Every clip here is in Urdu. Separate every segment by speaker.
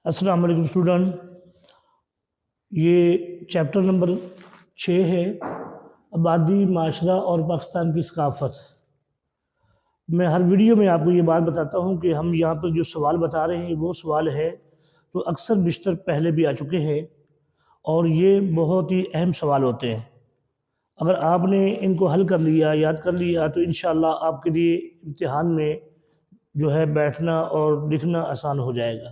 Speaker 1: السلام علیکم اسٹوڈنٹ، یہ چیپٹر نمبر 6 ہے، آبادی، معاشرہ اور پاکستان کی ثقافت۔ میں ہر ویڈیو میں آپ کو یہ بات بتاتا ہوں کہ ہم یہاں پر جو سوال بتا رہے ہیں وہ سوال ہے تو اکثر بیشتر پہلے بھی آ چکے ہیں اور یہ بہت ہی اہم سوال ہوتے ہیں۔ اگر آپ نے ان کو حل کر لیا، یاد کر لیا تو انشاءاللہ آپ کے لیے امتحان میں جو ہے بیٹھنا اور لکھنا آسان ہو جائے گا۔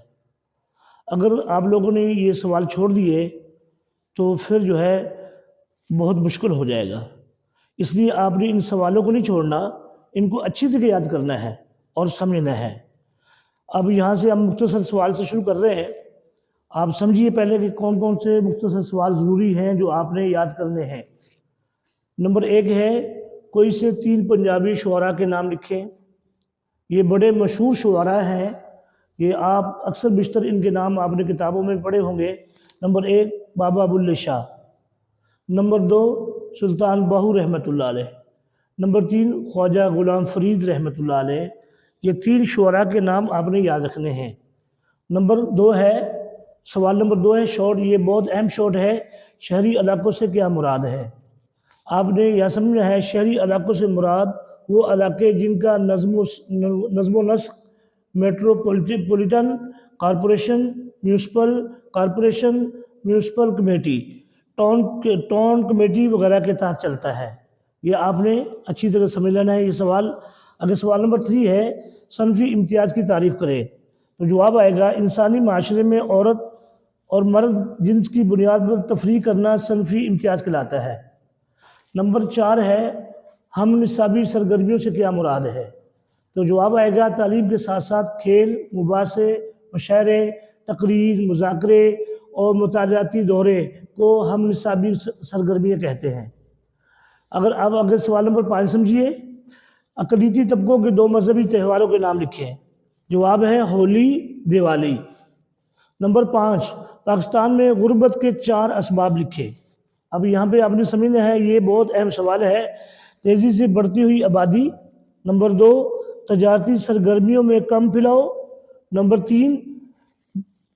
Speaker 1: اگر آپ لوگوں نے یہ سوال چھوڑ دیے تو پھر جو ہے بہت مشکل ہو جائے گا، اس لیے آپ نے ان سوالوں کو نہیں چھوڑنا، ان کو اچھی طرح یاد کرنا ہے اور سمجھنا ہے۔ اب یہاں سے ہم مختصر سوال سے شروع کر رہے ہیں۔ آپ سمجھیے پہلے کہ کون کون سے مختصر سوال ضروری ہیں جو آپ نے یاد کرنے ہیں۔ نمبر 1 ہے، کوئی سے 3 پنجابی شعراء کے نام لکھیں۔ یہ بڑے مشہور شعراء ہیں، یہ آپ اکثر بیشتر ان کے نام آپ نے کتابوں میں پڑھے ہوں گے۔ نمبر 1 بابا بلے شاہ، نمبر 2 سلطان باہو رحمۃ اللہ علیہ، نمبر 3 خواجہ غلام فرید رحمۃ اللہ علیہ۔ یہ 3 شعراء کے نام آپ نے یاد رکھنے ہیں۔ نمبر 2 ہے، سوال نمبر 2 ہے شارٹ، یہ بہت اہم شارٹ ہے، شہری علاقوں سے کیا مراد ہے؟ آپ نے یہ سمجھنا ہے شہری علاقوں سے مراد وہ علاقے جن کا نظم و نسق metropolitan corporation, municipal corporation, municipal committee, town committee وغیرہ کے تحت چلتا ہے۔ یہ آپ نے اچھی طرح سمجھ لینا ہے یہ سوال۔ اگر سوال نمبر 3 ہے، صنفی امتیاز کی تعریف کرے، تو جواب آئے گا انسانی معاشرے میں عورت اور مرد جنس کی بنیاد پر تفریق کرنا صنفی امتیاز کہلاتا ہے۔ نمبر 4 ہے، ہم نصابی سرگرمیوں سے کیا مراد ہے؟ تو جواب آئے گا تعلیم کے ساتھ ساتھ کھیل، مباحثے، مشاعرے، تقریر، مذاکرے اور مطالعاتی دورے کو ہم نصابی سرگرمیاں کہتے ہیں۔ اگر آپ اگر سوال نمبر 5 سمجھیے، اقلیتی طبقوں کے 2 مذہبی تہواروں کے نام لکھیں۔ جواب ہے ہولی، دیوالی۔ نمبر 5 پاکستان میں غربت کے 4 اسباب لکھیں۔ اب یہاں پہ آپ نے سمجھنا ہے، یہ بہت اہم سوال ہے۔ تیزی سے بڑھتی ہوئی آبادی، نمبر 2 تجارتی سرگرمیوں میں کم پھیلاؤ، نمبر 3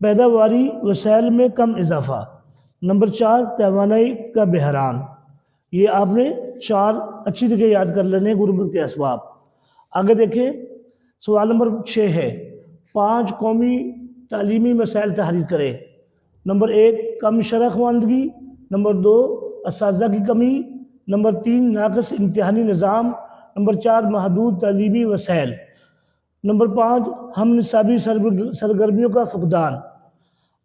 Speaker 1: پیداواری وسائل میں کم اضافہ، نمبر 4 توانائی کا بحران۔ یہ آپ نے 4 اچھی طرح یاد کر لینے غربت کے اسباب۔ آگے دیکھیں، سوال نمبر 6 ہے، 5 قومی تعلیمی مسائل تحریر کرے۔ نمبر 1 کم شرح خواندگی، نمبر 2 اساتذہ کی کمی، نمبر 3 ناقص امتحانی نظام، نمبر 4 محدود تعلیمی وسائل، نمبر 5 ہم نصابی سرگرمیوں کا فقدان۔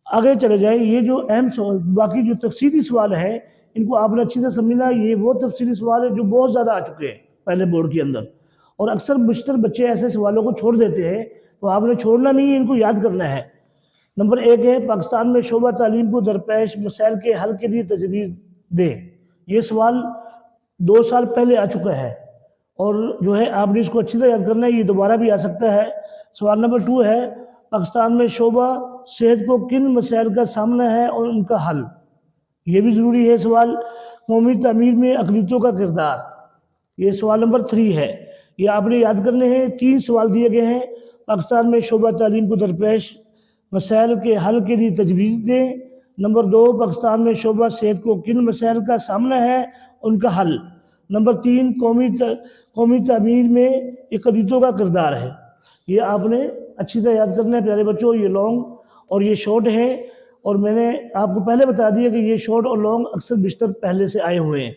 Speaker 1: آگے چلے جائیں، یہ جو اہم سوال، باقی جو تفصیلی سوال ہے ان کو آپ نے اچھی طرح سمجھنا۔ یہ وہ تفصیلی سوال ہے جو بہت زیادہ آ چکے ہیں پہلے بورڈ کے اندر، اور اکثر بیشتر بچے ایسے سوالوں کو چھوڑ دیتے ہیں، تو آپ نے چھوڑنا نہیں ہے، ان کو یاد کرنا ہے۔ نمبر 1 ہے، پاکستان میں شعبہ تعلیم کو درپیش مسائل کے حل کے لیے تجویز دیں۔ یہ سوال 2 سال پہلے آ چکا ہے اور جو ہے آپ نے اس کو اچھی طرح یاد کرنا ہے، یہ دوبارہ بھی آ سکتا ہے۔ سوال نمبر 2 ہے، پاکستان میں شعبہ صحت کو کن مسائل کا سامنا ہے اور ان کا حل؟ یہ بھی ضروری ہے سوال۔ قومی تعمیر میں اقلیتوں کا کردار، یہ سوال نمبر 3 ہے۔ یہ آپ نے یاد کرنے ہیں، 3 سوال دیے گئے ہیں۔ پاکستان میں شعبہ تعلیم کو درپیش مسائل کے حل کے لیے تجویز دیں۔ نمبر 2 پاکستان میں شعبہ صحت کو کن مسائل کا سامنا ہے ان کا حل۔ نمبر 3 قومی تعمیر میں اقلیتوں کا کردار ہے۔ یہ آپ نے اچھی طرح یاد کرنا ہے پیارے بچوں۔ یہ لانگ اور یہ شارٹ ہیں، اور میں نے آپ کو پہلے بتا دیا کہ یہ شارٹ اور لانگ اکثر بیشتر پہلے سے آئے ہوئے ہیں۔